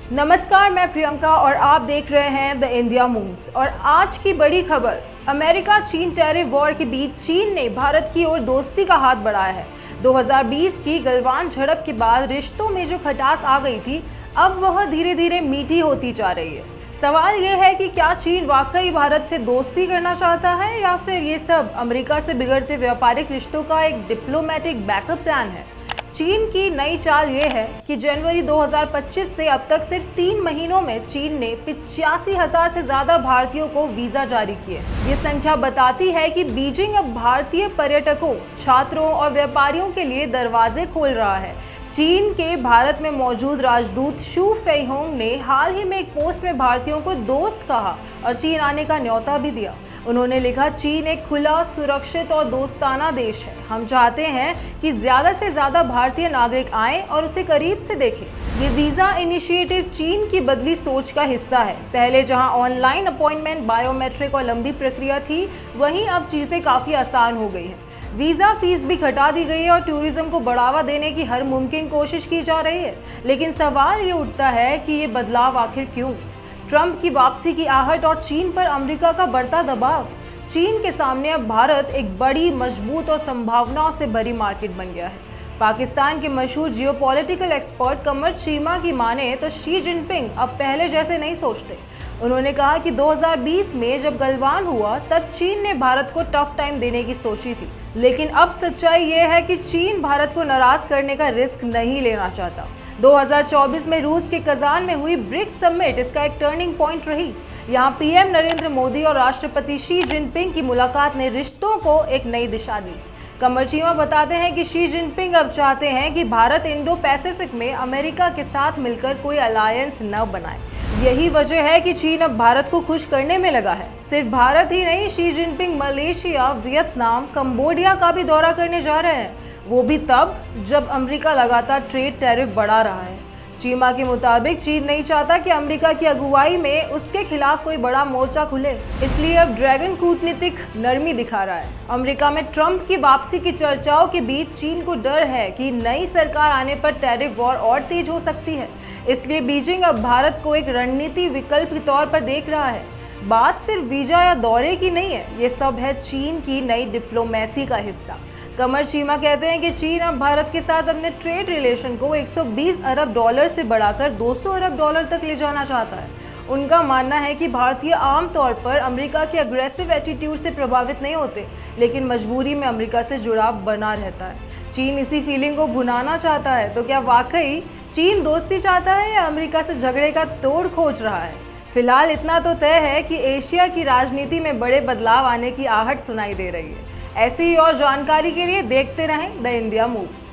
नमस्कार, मैं प्रियंका और आप देख रहे हैं द इंडिया मूव्स। और आज की बड़ी खबर, अमेरिका चीन टैरिफ वॉर के बीच चीन ने भारत की ओर दोस्ती का हाथ बढ़ाया है। 2020 की गलवान झड़प के बाद रिश्तों में जो खटास आ गई थी, अब वह धीरे धीरे मीठी होती जा रही है। सवाल यह है कि क्या चीन वाकई भारत से दोस्ती करना चाहता है या फिर ये सब अमेरिका से बिगड़ते व्यापारिक रिश्तों का एक डिप्लोमेटिक बैकअप प्लान है। चीन की नई चाल ये है कि जनवरी 2025 से अब तक सिर्फ 3 महीनों में चीन ने 85,000 से ज्यादा भारतीयों को वीजा जारी किए। ये संख्या बताती है कि बीजिंग अब भारतीय पर्यटकों, छात्रों और व्यापारियों के लिए दरवाजे खोल रहा है। चीन के भारत में मौजूद राजदूत शू फेइहोंग ने हाल ही में एक पोस्ट में भारतीयों को दोस्त कहा और चीन आने का न्योता भी दिया। उन्होंने लिखा, चीन एक खुला, सुरक्षित और दोस्ताना देश है। हम चाहते हैं कि ज्यादा से ज्यादा भारतीय नागरिक आएं और उसे करीब से देखें। ये वीजा इनिशिएटिव चीन की बदली सोच का हिस्सा है। पहले जहां ऑनलाइन अपॉइंटमेंट, बायोमेट्रिक और लंबी प्रक्रिया थी, वहीं अब चीजें काफी आसान हो गई हैं। वीजा फीस भी घटा दी गई है और टूरिज्म को बढ़ावा देने की हर मुमकिन कोशिश की जा रही है। लेकिन सवाल ये उठता है कि ये बदलाव आखिर क्यों? ट्रंप की वापसी की आहट और चीन पर अमेरिका का बढ़ता दबाव। चीन के सामने अब भारत एक बड़ी, मजबूत और संभावनाओं से भरी मार्केट बन गया है। पाकिस्तान के मशहूर जियोपॉलिटिकल एक्सपर्ट कमर चीमा की माने तो शी जिनपिंग अब पहले जैसे नहीं सोचते। उन्होंने कहा कि 2020 में जब गलवान हुआ तब चीन ने भारत को टफ टाइम देने की सोची थी, लेकिन अब सच्चाई ये है कि चीन भारत को नाराज करने का रिस्क नहीं लेना चाहता। 2024 में रूस के कजान में हुई ब्रिक्स समिट इसका एक टर्निंग पॉइंट रही। यहाँ पीएम नरेंद्र मोदी और राष्ट्रपति शी जिनपिंग की मुलाकात ने रिश्तों को एक नई दिशा दी। कमर चीमा बताते हैं कि शी जिनपिंग अब चाहते हैं कि भारत इंडो पैसिफिक में अमेरिका के साथ मिलकर कोई अलायंस न बनाए। यही वजह है कि चीन अब भारत को खुश करने में लगा है। सिर्फ भारत ही नहीं, Xi Jinping Malaysia, Vietnam, Cambodia का भी दौरा करने जा रहे हैं, वो भी तब जब अमेरिका लगातार ट्रेड टैरिफ बढ़ा रहा है। चीमा के मुताबिक चीन नहीं चाहता कि अमेरिका की अगुवाई में उसके खिलाफ कोई बड़ा मोर्चा खुले, इसलिए अब ड्रैगन कूटनीतिक नरमी दिखा रहा है। अमेरिका में ट्रंप की वापसी की चर्चाओं के बीच चीन को डर है कि नई सरकार आने पर टैरिफ वॉर और तेज हो सकती है, इसलिए बीजिंग अब भारत को एक रणनीति विकल्प के तौर पर देख रहा है। बात सिर्फ वीजा या दौरे की नहीं है, ये सब है चीन की नई डिप्लोमेसी का हिस्सा। कमर चीमा कहते हैं कि चीन अब भारत के साथ अपने ट्रेड रिलेशन को 120 अरब डॉलर से बढ़ाकर 200 अरब डॉलर तक ले जाना चाहता है। उनका मानना है कि भारतीय आमतौर पर अमेरिका के अग्रेसिव एटीट्यूड से प्रभावित नहीं होते, लेकिन मजबूरी में अमेरिका से जुड़ाव बना रहता है। चीन इसी फीलिंग को भुनाना चाहता है। तो क्या वाकई चीन दोस्ती चाहता है या अमेरिका से झगड़े का तोड़ खोज रहा है? फिलहाल इतना तो तय है कि एशिया की राजनीति में बड़े बदलाव आने की आहट सुनाई दे रही है। ऐसी ही और जानकारी के लिए देखते रहें द इंडिया मूव्स।